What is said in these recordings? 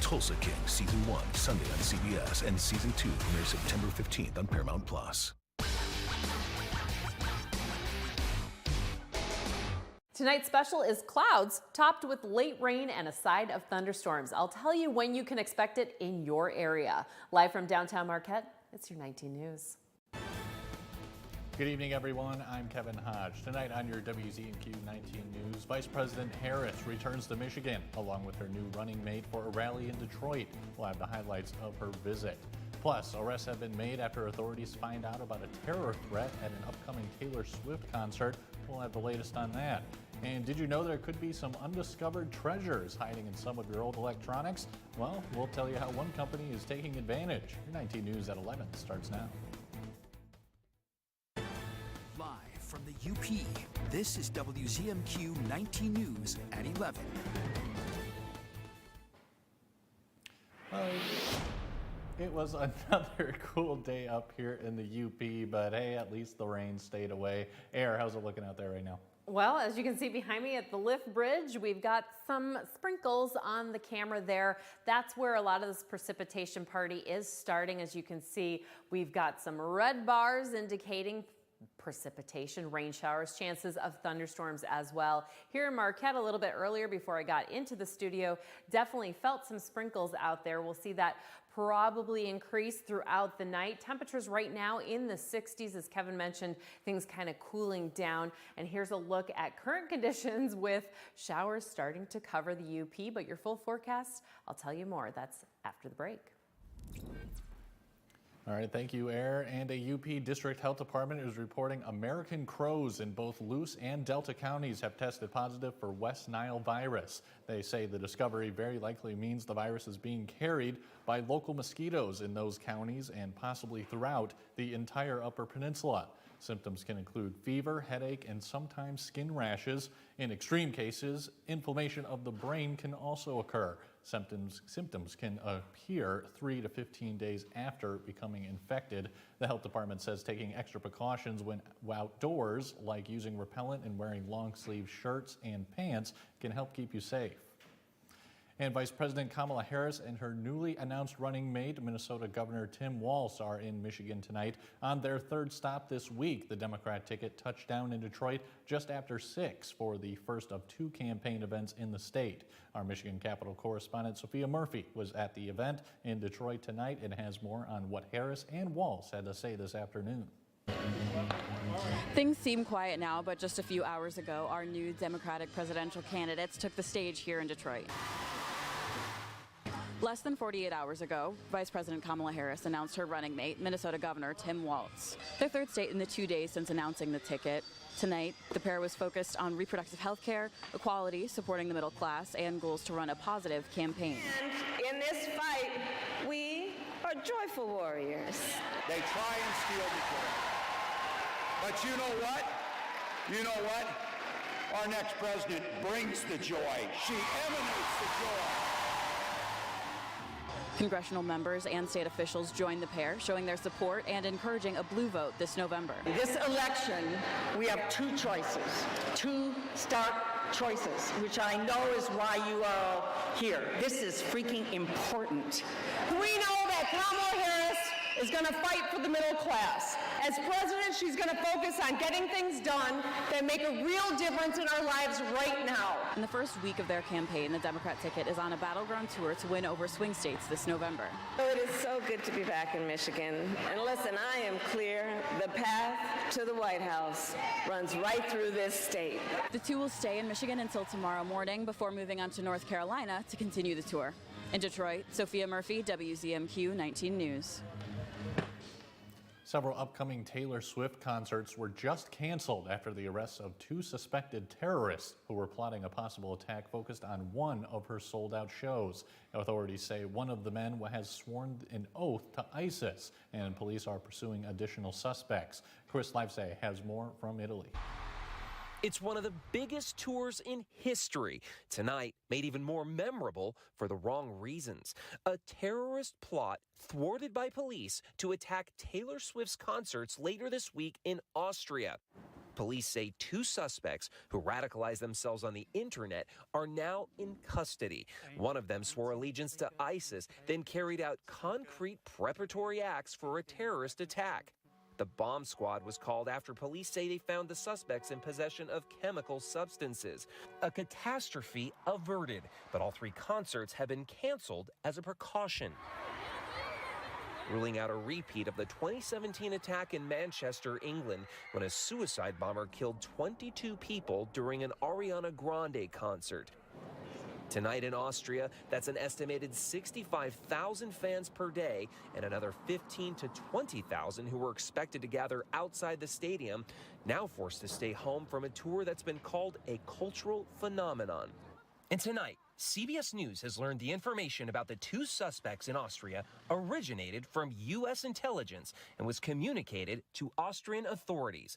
Tulsa King Season 1, Sunday on CBS, and Season 2 premieres September 15th on Paramount+. Tonight's special is clouds topped with late rain and a side of thunderstorms. I'll tell you when you can expect it in your area. Live from downtown Marquette, it's your 19 News. Good evening, everyone. I'm Kevin Hodge. Tonight on your WZMQ 19 News, Vice President Harris returns to Michigan along with her new running mate for a rally in Detroit. We'll have the highlights of her visit. Plus, arrests have been made after authorities find out about a terror threat at an upcoming Taylor Swift concert. We'll have the latest on that. And did you know there could be some undiscovered treasures hiding in some of your old electronics? Well, we'll tell you how one company is taking advantage. Your 19 News at 11 starts now. Live from the UP, this is WZMQ 19 News at 11. It was another cool day up here in the UP, but hey, at least the rain stayed away. Air, how's it looking out there right now? Well, as you can see behind me at the lift bridge, we've got some sprinkles on the camera there. That's where a lot of this precipitation party is starting. As you can see, we've got some red bars indicating precipitation, rain showers, chances of thunderstorms as well. Here in Marquette a little bit earlier before I got into the studio, definitely felt some sprinkles out there. We'll see that probably increase throughout the night. Temperatures right now in the 60s, as Kevin mentioned, things kind of cooling down. And here's a look at current conditions with showers starting to cover the UP, but your full forecast, I'll tell you more. That's after the break. All right, thank you, Air. And a UP District Health Department is reporting American crows in both Luce and Delta counties have tested positive for West Nile virus. They say the discovery very likely means the virus is being carried by local mosquitoes in those counties and possibly throughout the entire Upper Peninsula. Symptoms can include fever, headache, and sometimes skin rashes. In extreme cases, inflammation of the brain can also occur. Symptoms can appear 3 to 15 days after becoming infected. The health department says taking extra precautions when outdoors, like using repellent and wearing long-sleeve shirts and pants, can help keep you safe. And Vice President Kamala Harris and her newly announced running mate, Minnesota Governor Tim Walz, are in Michigan tonight. On their third stop this week, the Democrat ticket touched down in Detroit just after 6 for the first of 2 campaign events in the state. Our Michigan Capitol correspondent Sophia Murphy was at the event in Detroit tonight and has more on what Harris and Walz had to say this afternoon. Things seem quiet now, but just a few hours ago, our new Democratic presidential candidates took the stage here in Detroit. Less than 48 hours ago, Vice President Kamala Harris announced her running mate, Minnesota Governor Tim Walz. Their third state in the 2 days since announcing the ticket. Tonight, the pair was focused on reproductive health care, equality, supporting the middle class, and goals to run a positive campaign. And in this fight, we are joyful warriors. They try and steal the joy. But you know what? You know what? Our next president brings the joy. She emanates the joy. Congressional members and state officials joined the pair, showing their support and encouraging a blue vote this November. This election, we have 2 choices, 2 stark choices, which I know is why you are all here. This is freaking important. We know that Kamala Harris is going to fight for the middle class. As president, she's going to focus on getting things done that make a real difference in our lives right now. In the first week of their campaign, the Democrat ticket is on a battleground tour to win over swing states this November. Oh, it is so good to be back in Michigan. And listen, I am clear. The path to the White House runs right through this state. The 2 will stay in Michigan until tomorrow morning before moving on to North Carolina to continue the tour. In Detroit, Sophia Murphy, WZMQ 19 News. Several upcoming Taylor Swift concerts were just canceled after the arrests of 2 suspected terrorists who were plotting a possible attack focused on one of her sold-out shows. Authorities say one of the men has sworn an oath to ISIS, and police are pursuing additional suspects. Chris Livesay has more from Italy. It's one of the biggest tours in history. Tonight, made even more memorable for the wrong reasons. A terrorist plot thwarted by police to attack Taylor Swift's concerts later this week in Austria. Police say 2 suspects who radicalized themselves on the internet are now in custody. One of them swore allegiance to ISIS, then carried out concrete preparatory acts for a terrorist attack. The bomb squad was called after police say they found the suspects in possession of chemical substances. A catastrophe averted, but all 3 concerts have been canceled as a precaution. Ruling out a repeat of the 2017 attack in Manchester, England, when a suicide bomber killed 22 people during an Ariana Grande concert. Tonight in Austria, that's an estimated 65,000 fans per day and another 15 to 20,000 who were expected to gather outside the stadium, now forced to stay home from a tour that's been called a cultural phenomenon. And tonight, CBS News has learned the information about the 2 suspects in Austria originated from U.S. intelligence and was communicated to Austrian authorities.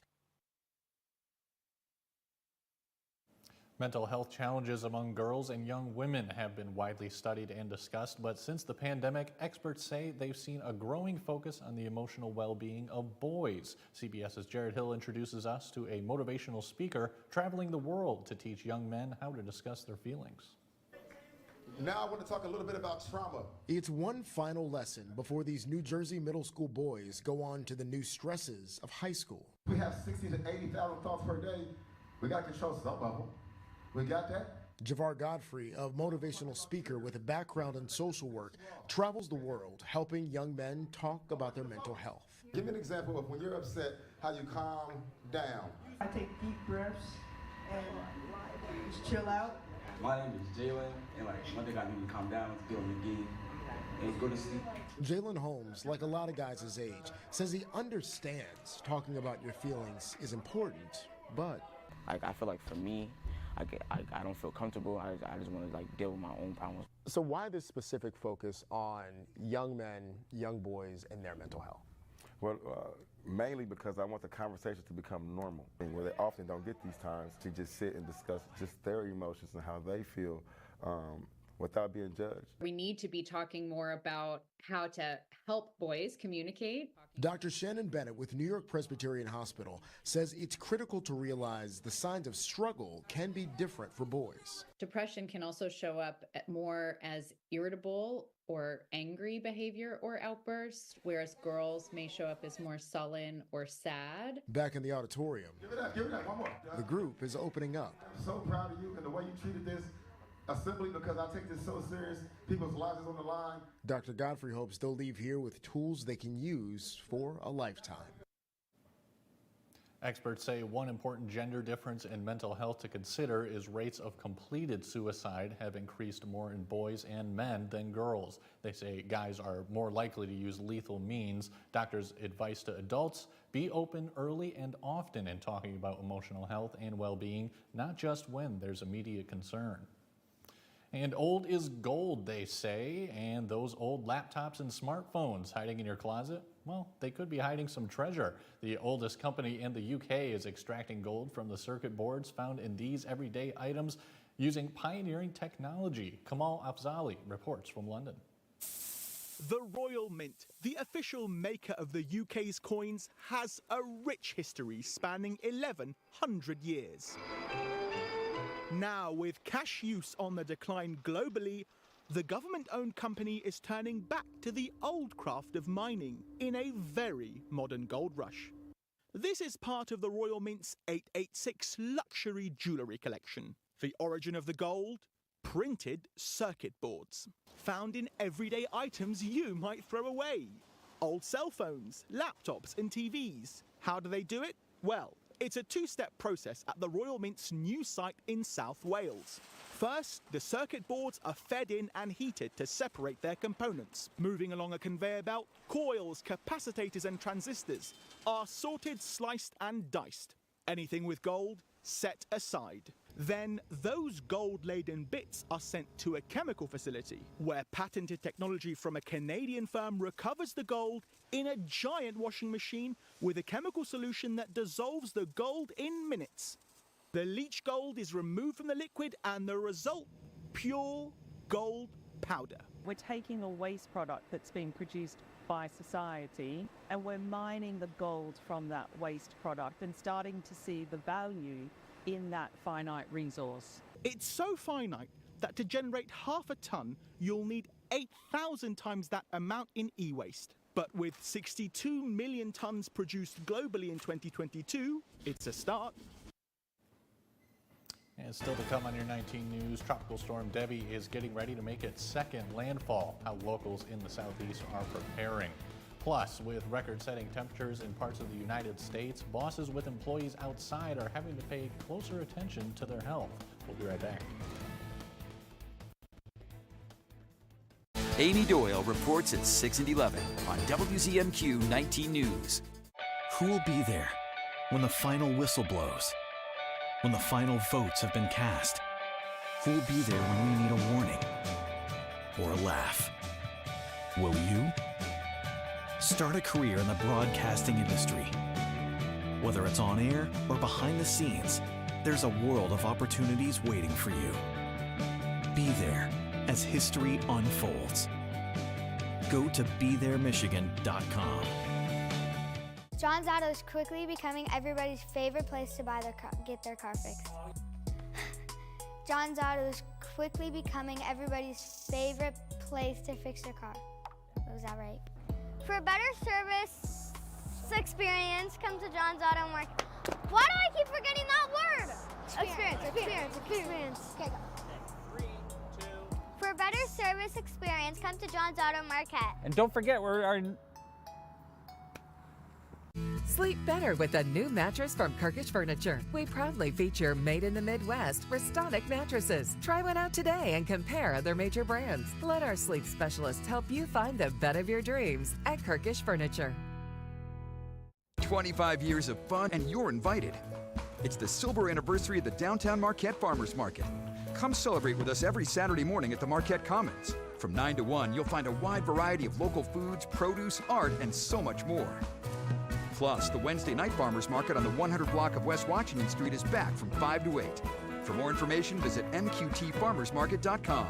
Mental health challenges among girls and young women have been widely studied and discussed, but since the pandemic, experts say they've seen a growing focus on the emotional well-being of boys. CBS's Jared Hill introduces us to a motivational speaker traveling the world to teach young men how to discuss their feelings. Now I want to talk a little bit about trauma. It's one final lesson before these New Jersey middle school boys go on to the new stresses of high school. We have 60 to 80,000 thoughts per day. We got to control some of them. We got that? Javar Godfrey, a motivational speaker with a background in social work, travels the world helping young men talk about their mental health. Give me an example of when you're upset, how you calm down. I take deep breaths and just chill out. My name is Jalen, and one thing I need to calm down, get on the game, and go to sleep. Jalen Holmes, like a lot of guys his age, says he understands talking about your feelings is important, but I feel like for me, I don't feel comfortable. I just want to deal with my own problems. So why this specific focus on young men, young boys, and their mental health? Well, mainly because I want the conversation to become normal, and where they often don't get these times to just sit and discuss just their emotions and how they feel without being judged. We need to be talking more about how to help boys communicate. Dr. Shannon Bennett with New York Presbyterian Hospital says it's critical to realize the signs of struggle can be different for boys. Depression can also show up more as irritable or angry behavior or outbursts, whereas girls may show up as more sullen or sad. Back in the auditorium, Give it up, one more. The group is opening up. I'm so proud of you and the way you treated this. Simply because I take this so serious, people's lives is on the line. Dr. Godfrey hopes they'll leave here with tools they can use for a lifetime. Experts say one important gender difference in mental health to consider is rates of completed suicide have increased more in boys and men than girls. They say guys are more likely to use lethal means. Doctors' advice to adults: be open early and often in talking about emotional health and well-being, not just when there's immediate concern. And old is gold, they say, and those old laptops and smartphones hiding in your closet, well, they could be hiding some treasure. The oldest company in the UK is extracting gold from the circuit boards found in these everyday items using pioneering technology. Kamal Afzali reports from London. The Royal Mint, the official maker of the UK's coins, has a rich history spanning 1,100 years. Now, with cash use on the decline globally, the government-owned company is turning back to the old craft of mining in a very modern gold rush. This is part of the Royal Mint's 886 luxury jewellery collection. The origin of the gold? Printed circuit boards, found in everyday items you might throw away. Old cell phones, laptops and TVs. How do they do it? Well, it's a two-step process at the Royal Mint's new site in South Wales. First, the circuit boards are fed in and heated to separate their components. Moving along a conveyor belt, coils, capacitors and transistors are sorted, sliced and diced. Anything with gold, set aside. Then those gold-laden bits are sent to a chemical facility where patented technology from a Canadian firm recovers the gold in a giant washing machine with a chemical solution that dissolves the gold in minutes. The leach gold is removed from the liquid and the result, pure gold powder. We're taking a waste product that's been produced by society, and we're mining the gold from that waste product and starting to see the value in that finite resource. It's so finite that to generate half a ton, you'll need 8,000 times that amount in e-waste. But with 62 million tons produced globally in 2022, it's a start. And still to come on your 19 News, Tropical Storm Debbie is getting ready to make its second landfall, how locals in the southeast are preparing. Plus, with record-setting temperatures in parts of the United States, bosses with employees outside are having to pay closer attention to their health. We'll be right back. Amy Doyle reports at 6 and 11 on WZMQ 19 News. Who will be there when the final whistle blows? When the final votes have been cast? Who will be there when we need a warning or a laugh? Will you? Start a career in the broadcasting industry. Whether it's on air or behind the scenes, there's a world of opportunities waiting for you. Be there as history unfolds. Go to BeThereMichigan.com. John's Auto is quickly becoming everybody's favorite place to get their car fixed. John's Auto is quickly becoming everybody's favorite place to fix their car. Was that right? For a better service experience, come to John's Auto Market. Why do I keep forgetting that word? Experience. Okay, go. For a better service experience, come to John's Auto Market. And don't forget, Sleep better with a new mattress from Kirkish Furniture. We proudly feature Made in the Midwest Restonic mattresses. Try one out today and compare other major brands. Let our sleep specialists help you find the bed of your dreams at Kirkish Furniture. 25 years of fun and you're invited. It's the silver anniversary of the Downtown Marquette Farmers Market. Come celebrate with us every Saturday morning at the Marquette Commons. From 9 to 1, you'll find a wide variety of local foods, produce, art, and so much more. Plus, the Wednesday night farmers market on the 100 block of West Washington Street is back from 5 to 8. For more information, visit mqtfarmersmarket.com.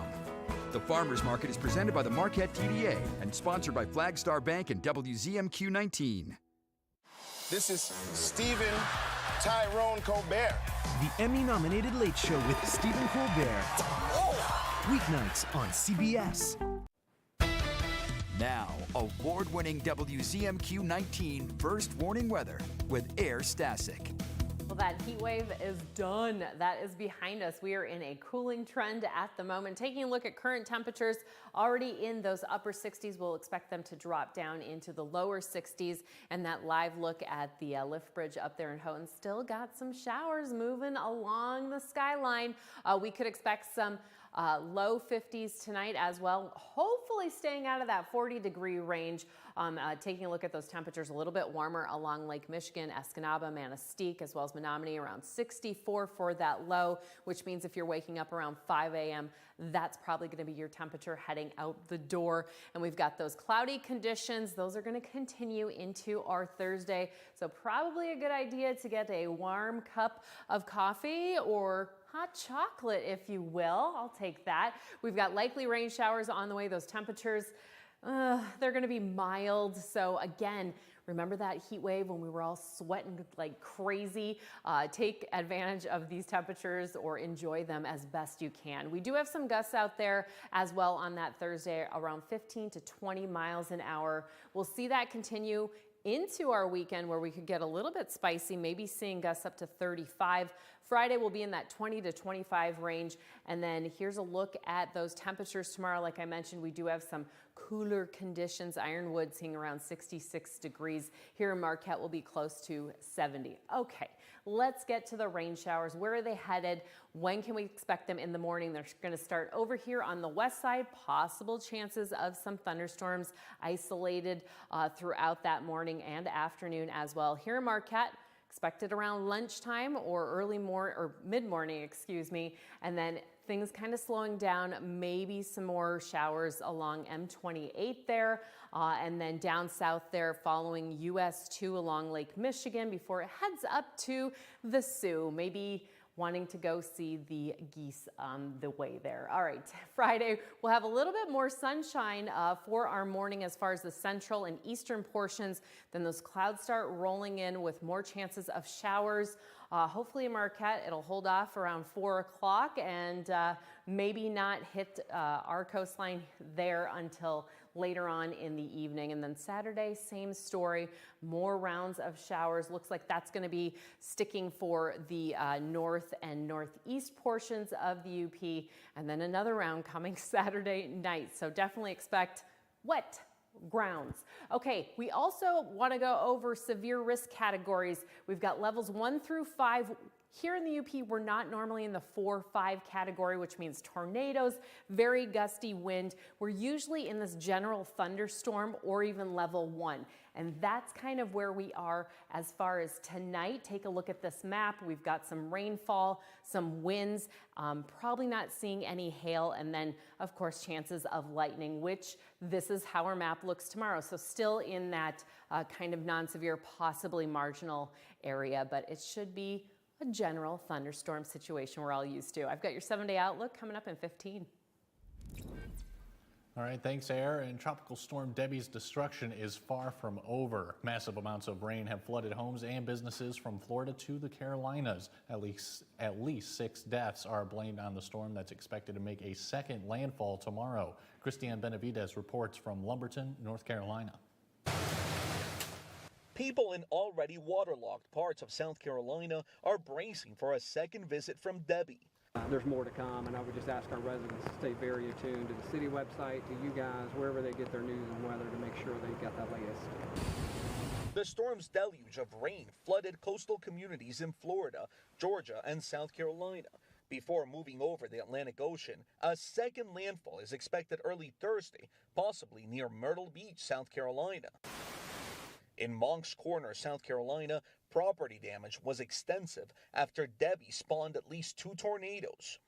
The Farmers Market is presented by the Marquette TDA and sponsored by Flagstar Bank and WZMQ 19. This is Stephen Tyrone Colbert. The Emmy-nominated Late Show with Stephen Colbert. Weeknights on CBS. Now, award-winning WZMQ 19 First Warning Weather with Air Stasic. Well, that heat wave is done. That is behind us. We are in a cooling trend at the moment. Taking a look at current temperatures, already in those upper 60s, we'll expect them to drop down into the lower 60s. And that live look at the lift bridge up there in Houghton, still got some showers moving along the skyline. We could expect some low 50s tonight as well, hopefully staying out of that 40-degree range. Taking a look at those temperatures, a little bit warmer along Lake Michigan, Escanaba, Manistee, as well as Menominee, around 64 for that low, which means if you're waking up around 5 a.m., that's probably going to be your temperature heading out the door. And we've got those cloudy conditions. Those are going to continue into our Thursday. So probably a good idea to get a warm cup of coffee or hot chocolate, if you will. I'll take that. We've got likely rain showers on the way. Those temperatures, they're going to be mild. So again, remember that heat wave when we were all sweating like crazy? Take advantage of these temperatures or enjoy them as best you can. We do have some gusts out there as well on that Thursday, around 15 to 20 miles an hour. We'll see that continue into our weekend where we could get a little bit spicy, maybe seeing gusts up to 35. Friday will be in that 20 to 25 range. And then here's a look at those temperatures tomorrow. Like I mentioned, we do have some cooler conditions. Ironwood seeing around 66 degrees. Here in Marquette will be close to 70. Okay, let's get to the rain showers. Where are they headed? When can we expect them in the morning? They're going to start over here on the west side. Possible chances of some thunderstorms isolated throughout that morning and afternoon as well. Here in Marquette, expected around lunchtime or mid-morning, and then things kind of slowing down, maybe some more showers along M28 there, and then down south there following US 2 along Lake Michigan before it heads up to the Sioux. Maybe wanting to go see the geese on the way there. All right, Friday, we'll have a little bit more sunshine for our morning as far as the central and eastern portions. Then those clouds start rolling in with more chances of showers. Hopefully in Marquette, it'll hold off around 4 o'clock and maybe not hit our coastline there until later on in the evening. And then Saturday, same story, more rounds of showers. Looks like that's going to be sticking for the north and northeast portions of the UP. And then another round coming Saturday night. So definitely expect wet grounds. Okay, we also want to go over severe risk categories. We've got levels 1 through 5. Here in the UP, we're not normally in the 4-5 category, which means tornadoes, very gusty wind. We're usually in this general thunderstorm or even level 1. And that's kind of where we are as far as tonight. Take a look at this map. We've got some rainfall, some winds, probably not seeing any hail, and then, of course, chances of lightning, which this is how our map looks tomorrow. So still in that kind of non-severe, possibly marginal area, but it should be a general thunderstorm situation we're all used to. I've got your 7-day outlook coming up in 15. All right, thanks, Air. And Tropical Storm Debbie's destruction is far from over. Massive amounts of rain have flooded homes and businesses from Florida to the Carolinas. At least 6 deaths are blamed on the storm that's expected to make a second landfall tomorrow. Christiane Benavides reports from Lumberton, North Carolina. People in already waterlogged parts of South Carolina are bracing for a second visit from Debbie. There's more to come, and I would just ask our residents to stay very attuned to the city website, to you guys, wherever they get their news and weather, to make sure they've got that latest. The storm's deluge of rain flooded coastal communities in Florida, Georgia, and South Carolina. Before moving over the Atlantic Ocean, a second landfall is expected early Thursday, possibly near Myrtle Beach, South Carolina. In Moncks Corner, South Carolina, property damage was extensive after Debbie spawned at least 2 tornadoes.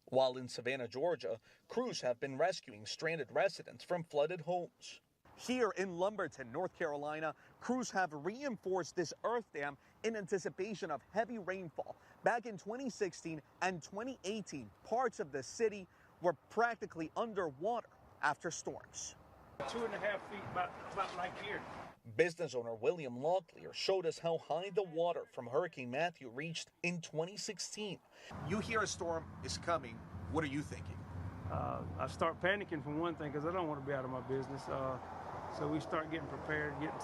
While in Savannah, Georgia, crews have been rescuing stranded residents from flooded homes. Here in Lumberton, North Carolina, crews have reinforced this earth dam in anticipation of heavy rainfall. Back in 2016 and 2018, parts of the city were practically underwater after storms. 2.5 feet, about like here. Business owner William Locklear showed us how high the water from Hurricane Matthew reached in 2016. You hear a storm is coming. What are you thinking? I start panicking for one thing because I don't want to be out of my business. So we start getting prepared, getting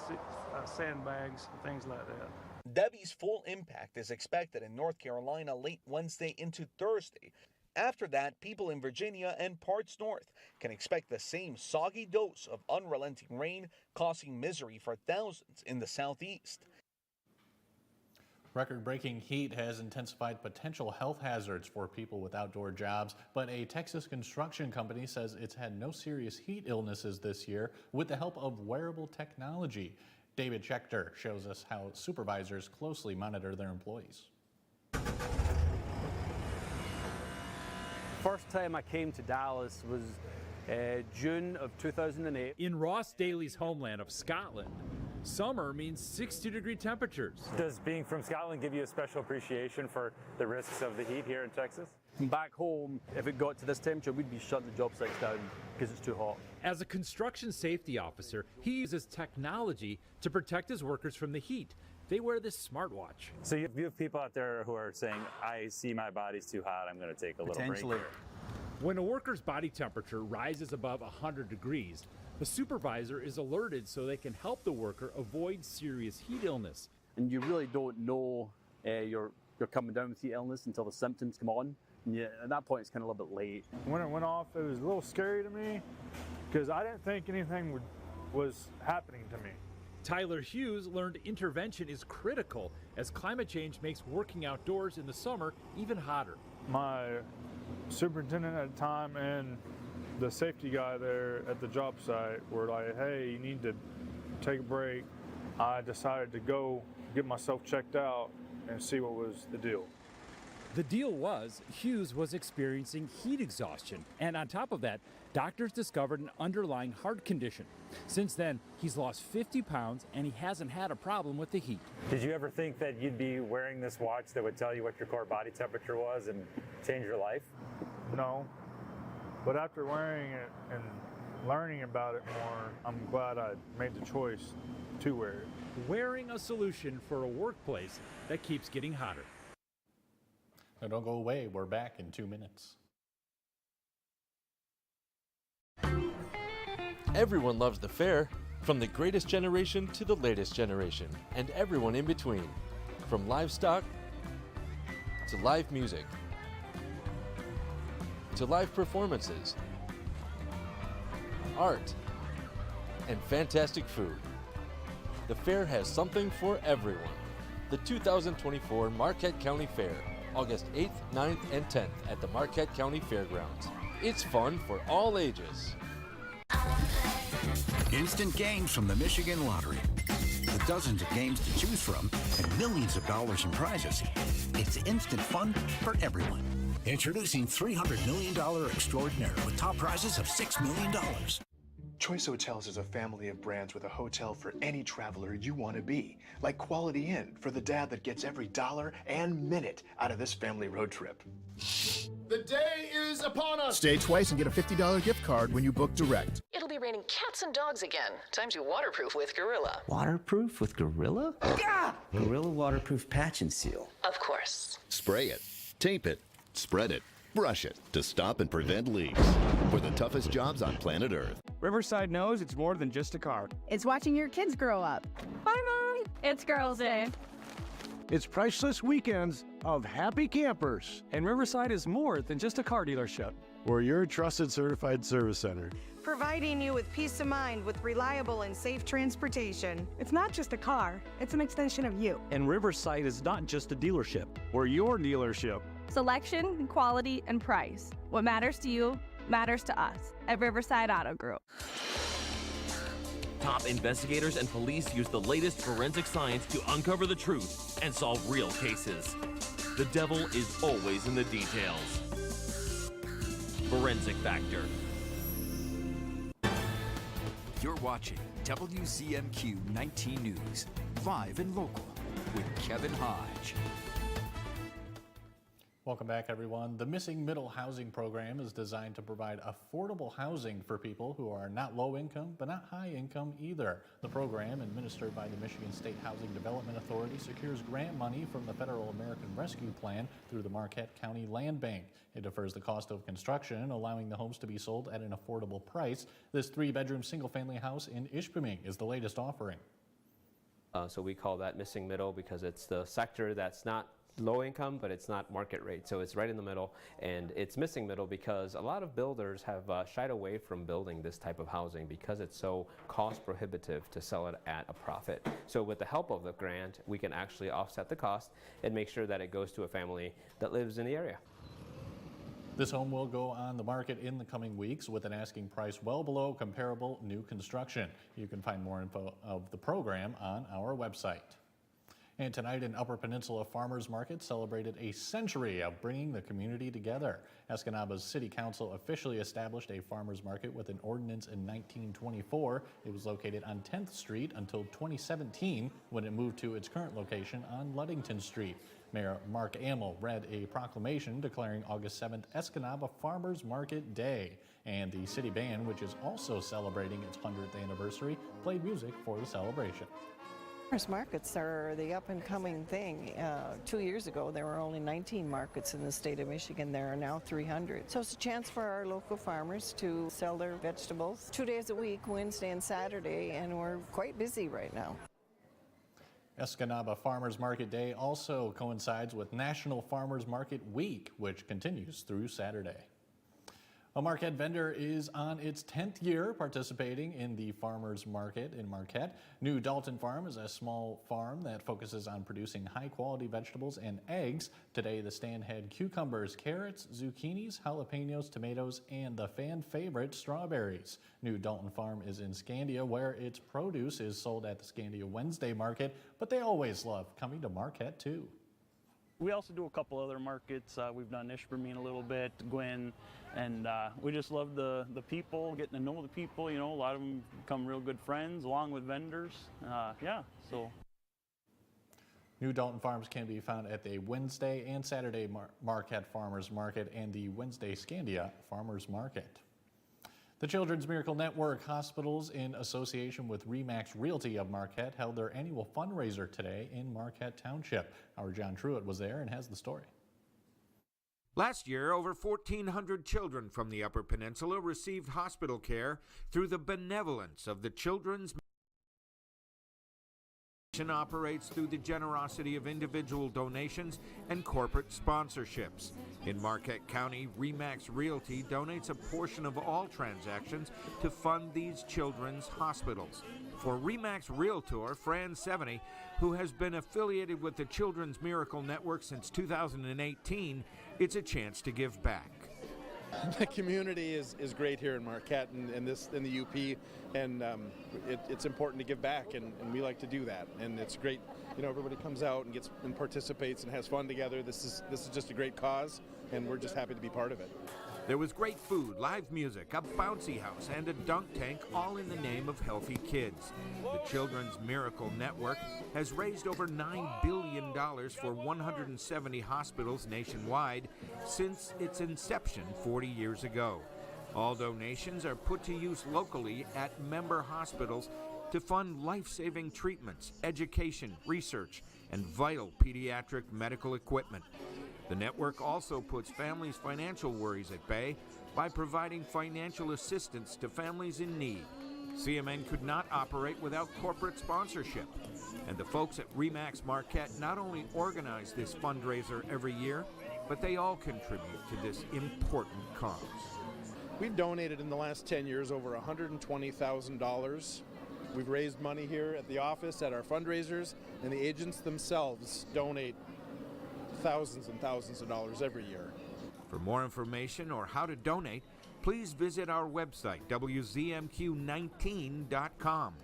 sandbags and things like that. Debbie's full impact is expected in North Carolina late Wednesday into Thursday. After that, people in Virginia and parts north can expect the same soggy dose of unrelenting rain, causing misery for thousands in the southeast. Record-breaking heat has intensified potential health hazards for people with outdoor jobs, but a Texas construction company says it's had no serious heat illnesses this year with the help of wearable technology. David Schechter shows us how supervisors closely monitor their employees. First time I came to Dallas was June of 2008. In Ross Daly's homeland of Scotland, summer means 60-degree temperatures. Does being from Scotland give you a special appreciation for the risks of the heat here in Texas? Back home, if it got to this temperature, we'd be shutting the job sites down because it's too hot. As a construction safety officer, he uses technology to protect his workers from the heat. They wear this smartwatch. So you have people out there who are saying, I see my body's too hot, I'm going to take a little break here. When a worker's body temperature rises above 100 degrees, the supervisor is alerted so they can help the worker avoid serious heat illness. And you really don't know you're coming down with heat illness until the symptoms come on. And at that point, it's kind of a little bit late. When it went off, it was a little scary to me because I didn't think anything was happening to me. Tyler Hughes learned intervention is critical as climate change makes working outdoors in the summer even hotter. My superintendent at the time and the safety guy there at the job site were like, hey, you need to take a break. I decided to go get myself checked out and see what was the deal. The deal was Hughes was experiencing heat exhaustion, and on top of that, doctors discovered an underlying heart condition. Since then, he's lost 50 pounds and he hasn't had a problem with the heat. Did you ever think that you'd be wearing this watch that would tell you what your core body temperature was and change your life? No, but after wearing it and learning about it more, I'm glad I made the choice to wear it. Wearing a solution for a workplace that keeps getting hotter. Now don't go away. We're back in 2 minutes. Everyone loves the fair, from the greatest generation to the latest generation, and everyone in between. From livestock to live music to live performances, art, and fantastic food. The fair has something for everyone. The 2024 Marquette County Fair, August 8th, 9th, and 10th at the Marquette County Fairgrounds. It's fun for all ages. Instant games from the Michigan Lottery. With dozens of games to choose from and millions of dollars in prizes, it's instant fun for everyone. Introducing $300 million Extraordinaire with top prizes of $6 million. Choice Hotels is a family of brands with a hotel for any traveler you want to be. Like Quality Inn for the dad that gets every dollar and minute out of this family road trip. The day is upon us. Stay twice and get a $50 gift card when you book direct. It'll be raining cats and dogs again. Time to waterproof with Gorilla. Waterproof with Gorilla? Gah! Gorilla Waterproof Patch and Seal. Of course. Spray it, tape it, spread it, brush it to stop and prevent leaks. For the toughest jobs on planet Earth. Riverside knows it's more than just a car. It's watching your kids grow up. Bye, Mom. It's Girls' Day. It's priceless weekends of happy campers. And Riverside is more than just a car dealership. We're your trusted certified service center. Providing you with peace of mind with reliable and safe transportation. It's not just a car, it's an extension of you. And Riverside is not just a dealership. We're your dealership. Selection, quality, and price. What matters to you matters to us at Riverside Auto Group. Top investigators and police use the latest forensic science to uncover the truth and solve real cases. The devil is always in the details. Forensic Factor. You're watching WZMQ 19 News, live and local with Kevin Hodge. Welcome back, everyone. The Missing Middle Housing Program is designed to provide affordable housing for people who are not low income, but not high income either. The program, administered by the Michigan State Housing Development Authority, secures grant money from the Federal American Rescue Plan through the Marquette County Land Bank. It defers the cost of construction, allowing the homes to be sold at an affordable price. This 3-bedroom single-family house in Ishpeming is the latest offering. So we call that missing middle because it's the sector that's not low income, but it's not market rate. So it's right in the middle, and it's missing middle because a lot of builders have shied away from building this type of housing because it's so cost prohibitive to sell it at a profit. So with the help of the grant, we can actually offset the cost and make sure that it goes to a family that lives in the area. This home will go on the market in the coming weeks with an asking price well below comparable new construction. You can find more info of the program on our website. And tonight, an Upper Peninsula Farmers Market celebrated a century of bringing the community together. Escanaba's City Council officially established a farmers market with an ordinance in 1924. It was located on 10th Street until 2017 when it moved to its current location on Ludington Street. Mayor Mark Amel read a proclamation declaring August 7th Escanaba Farmers Market Day. And the city band, which is also celebrating its 100th anniversary, played music for the celebration. Farmers markets are the up-and-coming thing. 2 years ago, there were only 19 markets in the state of Michigan. There are now 300. So it's a chance for our local farmers to sell their vegetables 2 days a week, Wednesday and Saturday, and we're quite busy right now. Escanaba Farmers Market Day also coincides with National Farmers Market Week, which continues through Saturday. A Marquette vendor is on its 10th year participating in the farmers market in Marquette. New Dalton Farm is a small farm that focuses on producing high-quality vegetables and eggs. Today, the stand had cucumbers, carrots, zucchinis, jalapenos, tomatoes, and the fan favorite, strawberries. New Dalton Farm is in Scandia, where its produce is sold at the Scandia Wednesday Market, but they always love coming to Marquette, too. We also do a couple other markets. We've done Ishburne a little bit, Gwynn, and we just love the people, getting to know the people. You know, a lot of them become real good friends along with vendors. So. New Dalton Farms can be found at the Wednesday and Saturday Marquette Farmers Market and the Wednesday Scandia Farmers Market. The Children's Miracle Network Hospitals, in association with RE/MAX Realty of Marquette, held their annual fundraiser today in Marquette Township. Our John Truitt was there and has the story. Last year, over 1,400 children from the Upper Peninsula received hospital care through the benevolence of the Children's operates through the generosity of individual donations and corporate sponsorships. In Marquette County, RE/MAX Realty donates a portion of all transactions to fund these children's hospitals. For RE/MAX Realtor Fran 70, who has been affiliated with the Children's Miracle Network since 2018, it's a chance to give back. The community is great here in Marquette and in the UP, and it's important to give back, and we like to do that. And it's great, you know, everybody comes out and gets and participates and has fun together. This is just a great cause, and we're just happy to be part of it. There was great food, live music, a bouncy house, and a dunk tank, all in the name of healthy kids. The Children's Miracle Network has raised over $9 billion for 170 hospitals nationwide since its inception 40 years ago. All donations are put to use locally at member hospitals to fund life-saving treatments, education, research, and vital pediatric medical equipment. The network also puts families' financial worries at bay by providing financial assistance to families in need. CMN could not operate without corporate sponsorship. And the folks at RE/MAX Marquette not only organize this fundraiser every year, but they all contribute to this important cause. We've donated in the last 10 years over $120,000. We've raised money here at the office, at our fundraisers, and the agents themselves donate thousands and thousands of dollars every year. For more information or how to donate, please visit our website, WZMQ19.com.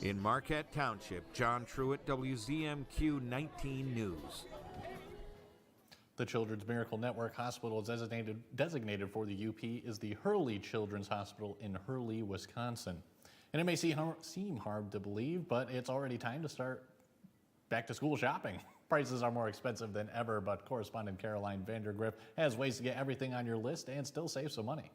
In Marquette Township, John Truitt, WZMQ 19 News. The Children's Miracle Network Hospital designated for the UP is the Hurley Children's Hospital in Hurley, Wisconsin. And it may seem hard to believe, but it's already time to start back-to-school shopping. Prices are more expensive than ever, but correspondent Caroline Vandergriff has ways to get everything on your list and still save some money.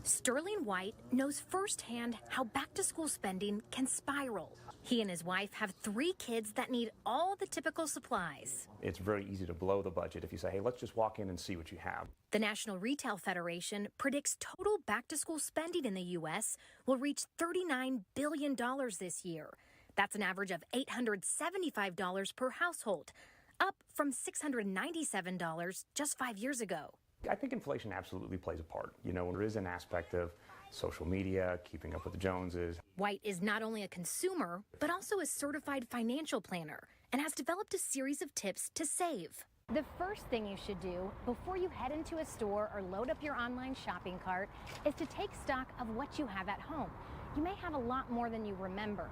Sterling White knows firsthand how back-to-school spending can spiral. He and his wife have 3 kids that need all the typical supplies. It's very easy to blow the budget if you say, hey, let's just walk in and see what you have. The National Retail Federation predicts total back-to-school spending in the U.S. will reach $39 billion this year. That's an average of $875 per household, up from $697 just 5 years ago. I think inflation absolutely plays a part. You know, there is an aspect of social media, keeping up with the Joneses. White is not only a consumer, but also a certified financial planner and has developed a series of tips to save. The first thing you should do before you head into a store or load up your online shopping cart is to take stock of what you have at home. You may have a lot more than you remember.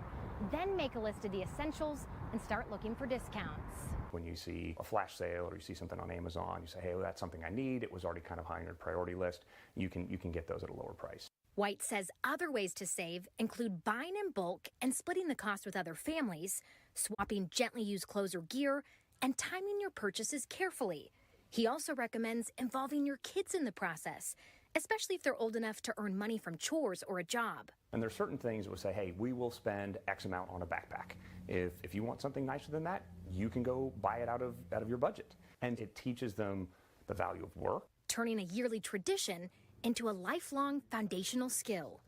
Then make a list of the essentials and start looking for discounts. When you see a flash sale or you see something on Amazon, you say, hey, well, that's something I need. It was already kind of high on your priority list. You can get those at a lower price. White says other ways to save include buying in bulk and splitting the cost with other families, swapping gently used clothes or gear, and timing your purchases carefully. He also recommends involving your kids in the process, especially if they're old enough to earn money from chores or a job. And there's certain things that will say, hey, we will spend X amount on a backpack. If you want something nicer than that, you can go buy it out of your budget. And it teaches them the value of work. Turning a yearly tradition into a lifelong foundational skill.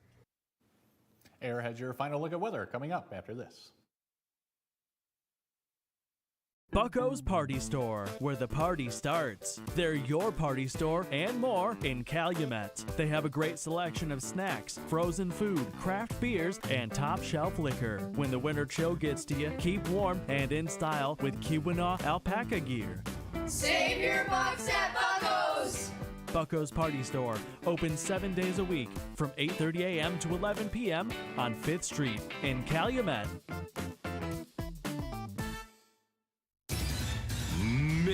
AIR has your final look at weather coming up after this. Bucko's Party Store, where the party starts. They're your party store and more in Calumet. They have a great selection of snacks, frozen food, craft beers, and top shelf liquor. When the winter chill gets to you, keep warm and in style with Keweenaw alpaca gear. Save your bucks at Bucko's! Bucko's Party Store, open 7 days a week from 8:30 a.m. to 11 p.m. on 5th Street in Calumet.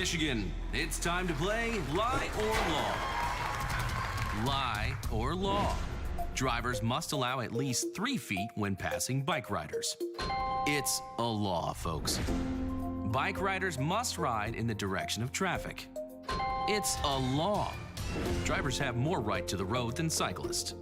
Michigan. It's time to play Lie or Law. Lie or Law. Drivers must allow at least 3 feet when passing bike riders. It's a law, folks. Bike riders must ride in the direction of traffic. It's a law. Drivers have more right to the road than cyclists.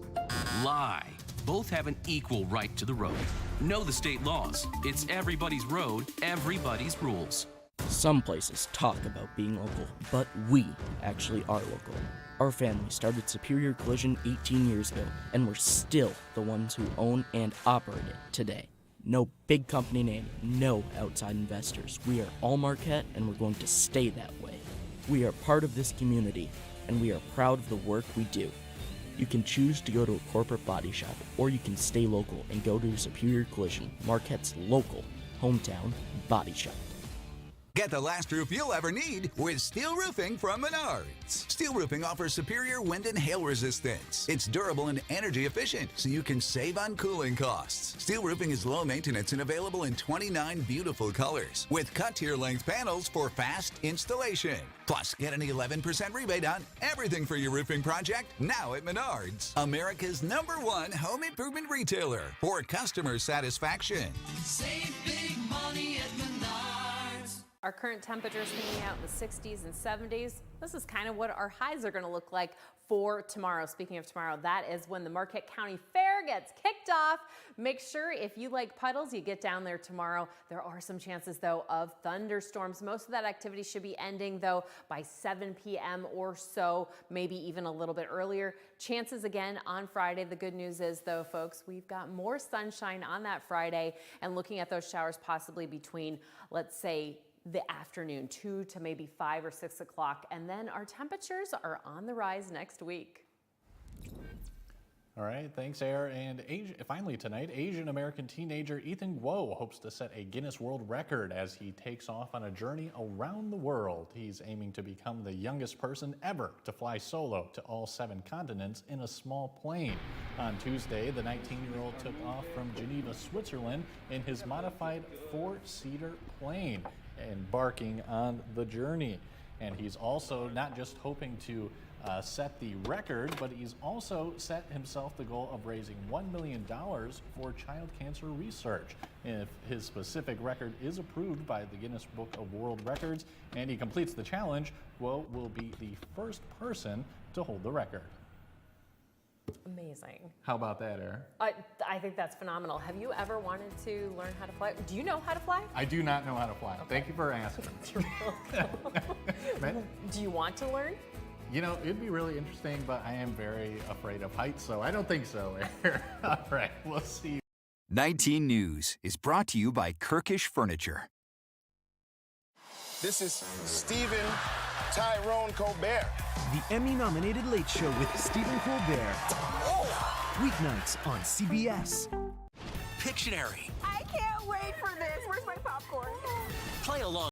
Lie. Both have an equal right to the road. Know the state laws. It's everybody's road, everybody's rules. Some places talk about being local, but we actually are local. Our family started Superior Collision 18 years ago, and we're still the ones who own and operate it today. No big company name, no outside investors. We are all Marquette, and we're going to stay that way. We are part of this community, and we are proud of the work we do. You can choose to go to a corporate body shop, or you can stay local and go to Superior Collision, Marquette's local, hometown body shop. Get the last roof you'll ever need with steel roofing from Menards. Steel roofing offers superior wind and hail resistance. It's durable and energy efficient, so you can save on cooling costs. Steel roofing is low maintenance and available in 29 beautiful colors with cut-tier length panels for fast installation. Plus, get an 11% rebate on everything for your roofing project now at Menards, America's #1 home improvement retailer for customer satisfaction. Save big money at Menards. Our current temperatures hanging out in the 60s and 70s. This is kind of what our highs are going to look like for tomorrow. Speaking of tomorrow, that is when the Marquette County Fair gets kicked off. Make sure if you like puddles, you get down there tomorrow. There are some chances, though, of thunderstorms. Most of that activity should be ending, though, by 7 p.m. or so, maybe even a little bit earlier. Chances again on Friday. The good news is, though, folks, we've got more sunshine on that Friday, and looking at those showers possibly between, let's say, the afternoon, 2 to maybe 5 or 6 o'clock, and then our temperatures are on the rise next week. All right, thanks, Air. And finally tonight, Asian American teenager Ethan Guo hopes to set a Guinness World Record as he takes off on a journey around the world. He's aiming to become the youngest person ever to fly solo to all 7 continents in a small plane. On Tuesday, the 19-year-old took off from Geneva, Switzerland in his modified 4-seater plane, embarking on the journey. And he's also not just hoping to set the record, but he's also set himself the goal of raising $1 million for child cancer research. If his specific record is approved by the Guinness Book of World Records and he completes the challenge, Guo will be the first person to hold the record. Amazing. How about that, Aaron? I think that's phenomenal. Have you ever wanted to learn how to fly? Do you know how to fly? I do not know how to fly. Okay. Thank you for asking. You're welcome. Do you want to learn? You know, it'd be really interesting, but I am very afraid of heights, so I don't think so, Aaron. All right, we'll see you. 19 News is brought to you by Kirkish Furniture. This is Stephen Tyrone Colbert. The Emmy-nominated Late Show with Stephen Colbert. Weeknights on CBS. Pictionary. I can't wait for this. Where's my popcorn? Play along.